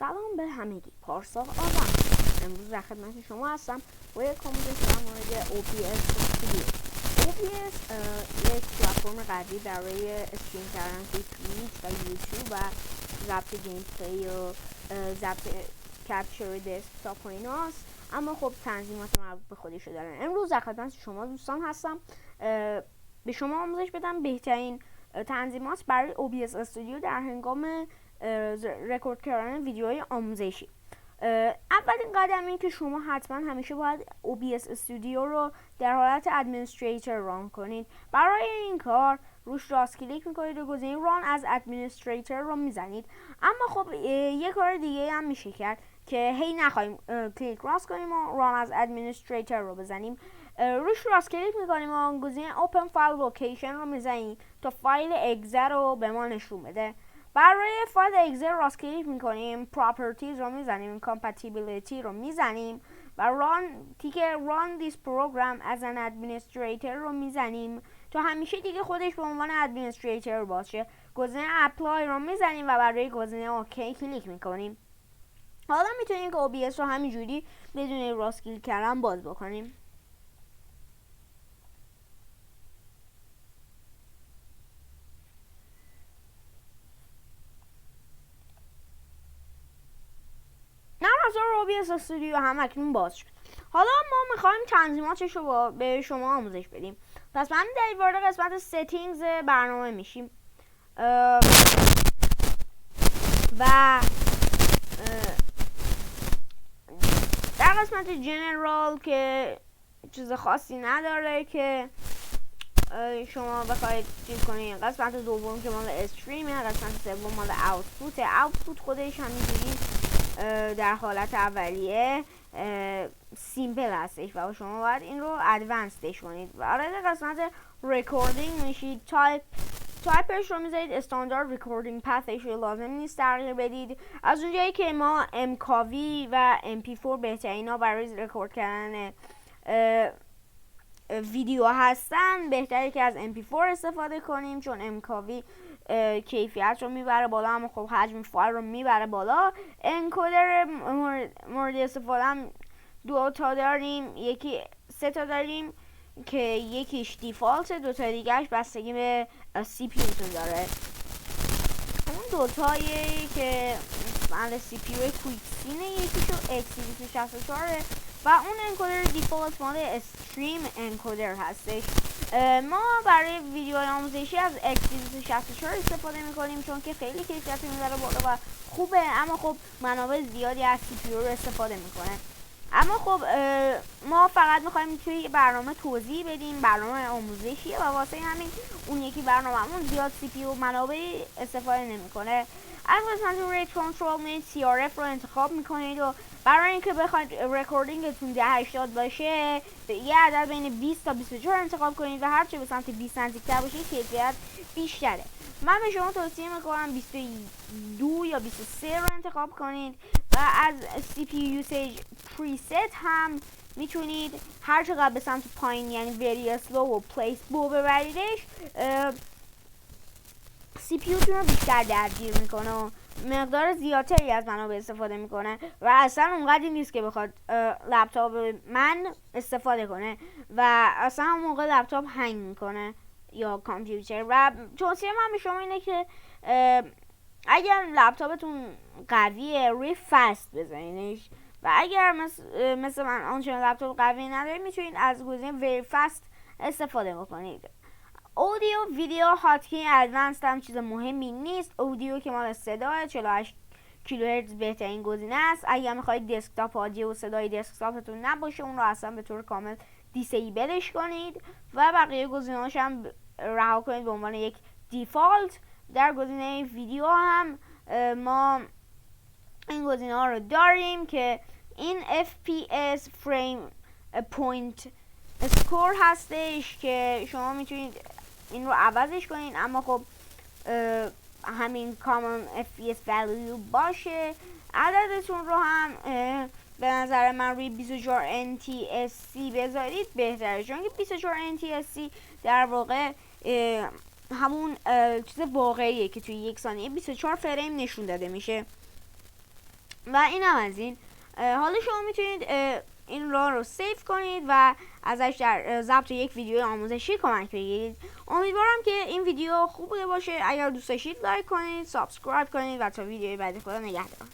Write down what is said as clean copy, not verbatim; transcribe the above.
سلام به همگی، پارسا آدم. امروز در خدمت شما هستم با یک آموزش در مورد OBS استودیو. OBS یک پلتفرم قوی برای استریم کردن توی توییچ و یوتیوب و ضبط گیم پلی و ضبط کپچر دسکتاپ و ایناست، اما خب تنظیمات مربوط به خودشو دارن. امروز در خدمت شما دوستان هستم به شما آموزش بدم بهترین تنظیمات برای OBS استودیو در هنگام رکورد کردن ویدیوهای آموزشی. اولین قدم این که شما حتما همیشه باید OBS استودیو رو در حالت ادمنستریتور ران کنید. برای این کار روش راست کلیک میکنید و گزینه ران از ادمنستریتور رو میزنید. اما خب یه کار دیگه هم میشه کرد که هی نخواهیم کلیک راست کنیم و ران از ادمنستریتور رو بزنیم. روش راست کلیک میکنیم و گزینه اوپن فایل لوکیشن رو میزنیم تا فایل اگزه رو به ما نشون بده. برای فایل اگزه راست کلیک میکنیم، پراپرتیز رو میزنیم، کامپتیبیلیتی رو میزنیم و تیک run this program as an administrator رو میزنیم تا همیشه دیگه خودش به عنوان ادمنستریتور باشه. گزینه اپلای رو میزنیم و برای گزینه اوکی کلیک میکنیم. حالا میتونیم که OBS رو همینجوری بدون راست کلیک کردن باز بکنیم. OBS استودیو هم اکنون باز شد. حالا ما میخوایم تنظیماتش رو به شما آموزش بدیم. پس من در وارد قسمت ستینگز برنامه میشیم و در قسمت جنرال که چیز خاصی نداره که شما بخواید چیز کنید. قسمت دوم که مال استریمه، قسمت سوم مال اوتپوت خودش همینجوری در حالت اولیه سیمپل هستش و شما باید این رو ادوانسدش کنید. وارد قسمت رکوردینگ میشید، تایپش رو میذارید استاندارد، رکوردینگ پثش رو لازم نیست تغییر بدید. از اونجایی که ما MKV و MP4 بهترینا برای رکورد کردن ویدیو هستن، بهتره که از MP4 استفاده کنیم چون MKV کیفیت رو میبره بالا اما خب حجم فایل رو میبره بالا. انکودر مورد استفاده هم دو تا داریم، سه تا داریم که یکیش دیفالت، دو تا دیگهش بستگی به CPU تون داره. اون دو تایی که مال CPU کویکسینه، یکیشو X264 و اون انکودر دیفالت مال استریم انکودر هستش. ما برای ویدیوهای آموزشی از X264 استفاده میکنیم چون که خیلی کیفیت میبره بالا و خوبه، اما خب منابع زیادی از CPU رو استفاده میکنه. اما خب ما فقط میخوایم توی برنامه توضیح بدیم، برنامه آموزشیه و واسه همین اون یکی برنامه‌مون زیاد CPU منابع استفاده نمیکنه. از قسمت ریت کنترل میرید CRF رو انتخاب میکنید و برای اینکه بخواید رکوردینگتون 1080 باشه یه عدد بین 20 تا 24 انتخاب کنید و هرچه به سمت 20 نزدیکتر باشه کیفیت بیشتره. من به شما توصیه میکنم 22 یا 23 رو انتخاب کنید و از CPU usage preset هم میتونید هر چقدر به سمت پایین یعنی very slow و placeable ببریدش CPU تون رو بیشتر درگیر میکنه و مقدار زیادتری از منابع استفاده میکنه و اصلا اونقدری نیست که بخواد لپتاپ من استفاده کنه و اصلا اون موقع لپتاپ هنگ میکنه یا کامپیوتر. و توصیه من به شما اینه که اگر لپتاپتون قویه روی فست بزنینش و اگر مثل من آنچنان لپتاپ قوی ندارید میتونید از گزینه very fast استفاده بکنید. اودیو ویدیو هاتکی ادوانسد هم چیز مهمی نیست. اودیو که مال صداه 48 کیلوهرتز بهترین گزینه است. اگر میخواید دسکتاپ آدیو و صدای دسکتاپتون نباشه اون رو اصلا به طور کامل دیسیبلش کنید و بقیه گزینه‌هاش هم رها کنید به عنوان یک دیفالت. در گزینه ویدیو هم ما این گزینه ها رو داریم که این FPS فریم پوینت اسکور هستش که شما میتونید این رو عوضش کنید، اما خب همین common FPS value باشه. عددتون رو هم به نظر من روی 24 NTSC بذارید بهتره چون که 24 NTSC در واقع همون چیز واقعیه که توی یک ثانیه 24 فریم نشون داده میشه. و اینم از این. حالا شما میتونید این راه رو سیو کنید و ازش در ضبط یک ویدیو آموزشی کمک بگیرید. امیدوارم که این ویدیو خوب بوده باشه. اگر دوست داشتید لایک کنید، سابسکرایب کنید و تا ویدیوی بعدی خدا نگهدار.